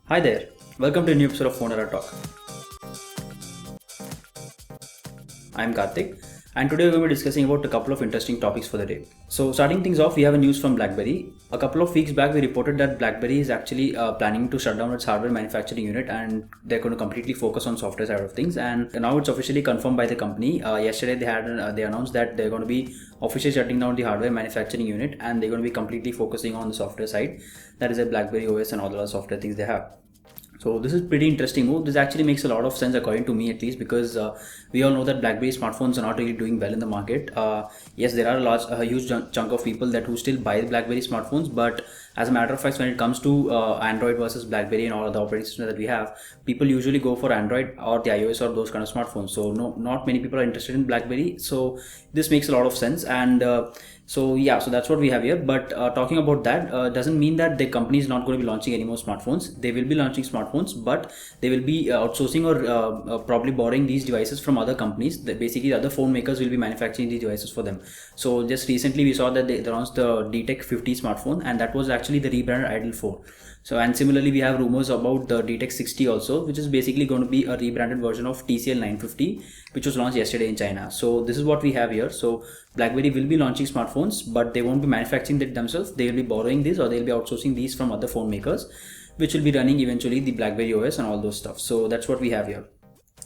Hi there, welcome to a new episode of Phone Era Talk. I'm Karthik, and today we're going to be discussing about a couple of interesting topics for the day. So, starting things off, we have a news from BlackBerry. A couple of weeks back, we reported that BlackBerry is actually planning to shut down its hardware manufacturing unit, and they're going to completely focus on software side of things. And now it's officially confirmed by the company. Yesterday, they announced that they're going to be officially shutting down the hardware manufacturing unit, and they're going to be completely focusing on the software side. That is a BlackBerry OS and all the other software things they have. So this is pretty interesting move. This actually makes a lot of sense according to me, at least, because we all know that BlackBerry smartphones are not really doing well in the market. Yes, there are a huge chunk of people that who still buy BlackBerry smartphones, but as a matter of fact, when it comes to Android versus BlackBerry and all of the operating systems that we have, people usually go for Android or the iOS or those kind of smartphones. So not many people are interested in BlackBerry. So this makes a lot of sense. And so that's what we have here. But talking about that doesn't mean that the company is not going to be launching any more smartphones. They will be launching smartphones, but they will be outsourcing or probably borrowing these devices from other companies. That basically the other phone makers will be manufacturing these devices for them. So just recently we saw that they launched the DTEK 50 smartphone, and that was actually the rebranded Idol 4. So, and similarly we have rumors about the DTEK 60 also, which is basically going to be a rebranded version of TCL 950, which was launched yesterday in China. So this is what we have here. So BlackBerry will be launching smartphones, but they won't be manufacturing it themselves. They will be borrowing these, or they'll be outsourcing these from other phone makers, which will be running eventually the BlackBerry OS and all those stuff. So that's what we have here.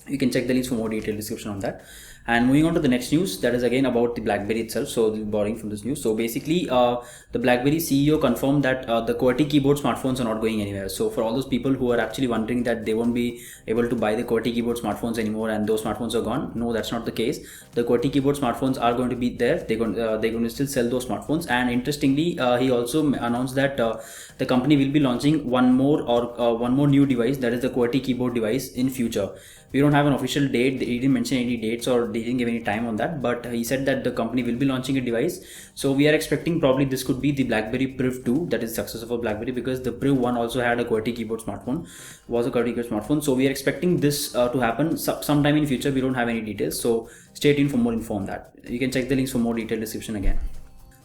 You can check the links for more detailed description on that. And moving on to the next news, that is again about the BlackBerry itself. So borrowing from this news. So basically, the BlackBerry CEO confirmed that the QWERTY keyboard smartphones are not going anywhere. So for all those people who are actually wondering that they won't be able to buy the QWERTY keyboard smartphones anymore and those smartphones are gone, no, that's not the case. The QWERTY keyboard smartphones are going to be there. They're going to still sell those smartphones. And interestingly, he also announced that the company will be launching one more new device, that is the QWERTY keyboard device, in future. We don't have an official date. He didn't mention any dates or he didn't give any time on that, but he said that the company will be launching a device. So we are expecting probably this could be the BlackBerry Priv 2, that is the successor of BlackBerry, because the Priv 1 also had a QWERTY keyboard smartphone, was a QWERTY keyboard smartphone. So we are expecting this to happen sometime in future. We don't have any details, so stay tuned for more info on that. You can check the links for more detailed description again.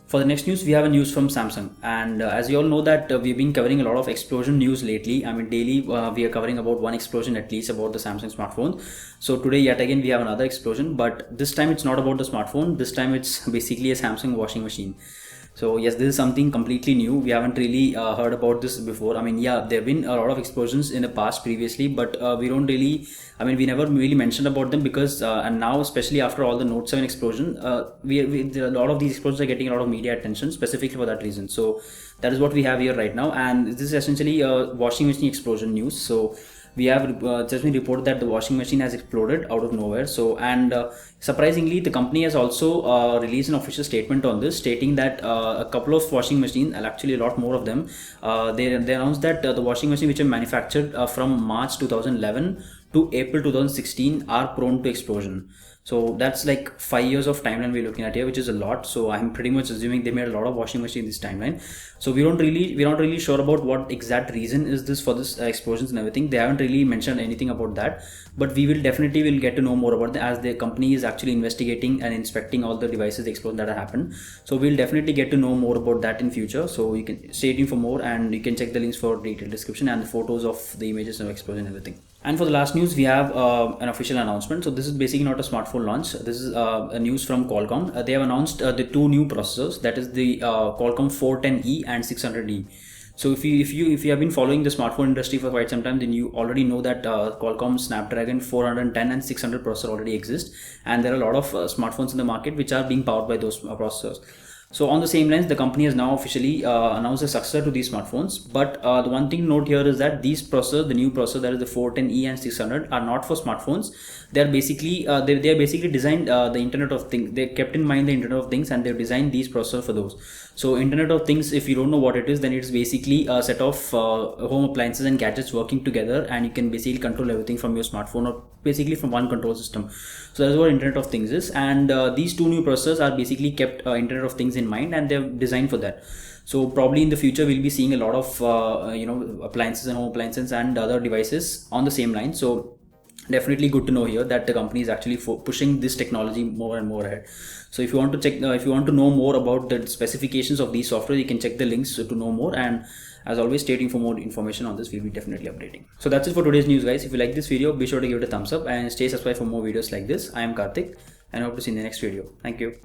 For the next news, we have a news from Samsung, and as you all know that we've been covering a lot of explosion news lately. I mean, daily we are covering about one explosion at least about the Samsung smartphone. So today yet again we have another explosion, but this time it's not about the smartphone. This time it's basically a Samsung washing machine. So yes, this is something completely new. We haven't really heard about this before. I mean, yeah, there have been a lot of explosions in the past previously, but we don't really, I mean, we never really mentioned about them because, and now especially after all the Note 7 explosion, a lot of these explosions are getting a lot of media attention specifically for that reason. So that is what we have here right now, and this is essentially a washing machine explosion news. So we have just been reported that the washing machine has exploded out of nowhere. So, and surprisingly, the company has also released an official statement on this, stating that a couple of washing machines, and actually a lot more of them, they announced that the washing machine which are manufactured from March 2011 to April 2016 are prone to explosion. So that's like 5 years of timeline we're looking at here, which is a lot. So I'm pretty much assuming they made a lot of washing machines this timeline. So we're not really sure about what exact reason is this for this explosions and everything. They haven't really mentioned anything about that, but we will definitely get to know more about that as the company is actually investigating and inspecting all the devices explosion that have happened. So we'll definitely get to know more about that in future. So you can stay tuned for more, and you can check the links for detailed description and the photos of the images of explosion and everything. And for the last news, we have an official announcement. So this is basically not a smartphone launch. This is a news from Qualcomm. They have announced the two new processors, that is the Qualcomm 410E and 600E. So if you have been following the smartphone industry for quite some time, then you already know that Qualcomm Snapdragon 410 and 600 processor already exist, and there are a lot of smartphones in the market which are being powered by those processors. So on the same lines, the company has now officially announced a successor to these smartphones. But the one thing to note here is that these processors, the new processor, that is the 410E and 600, are not for smartphones. They are basically they are basically designed the Internet of Things. They kept in mind the Internet of Things, and they've designed these processors for those. So Internet of Things, if you don't know what it is, then it's basically a set of home appliances and gadgets working together, and you can basically control everything from your smartphone or basically from one control system. So that's what Internet of Things is, and these two new processors are basically kept Internet of Things in mind, and they're designed for that. So probably in the future we'll be seeing a lot of appliances and home appliances and other devices on the same line. So definitely good to know here that the company is actually pushing this technology more and more ahead. So if you want to check, if you want to know more about the specifications of these software, you can check the links to know more. And As always, stay tuned for more information on this. We'll be definitely updating. So that's it for today's news, guys. If you like this video, be sure to give it a thumbs up and stay subscribed for more videos like this. I am Karthik and I hope to see you in the next video. Thank you.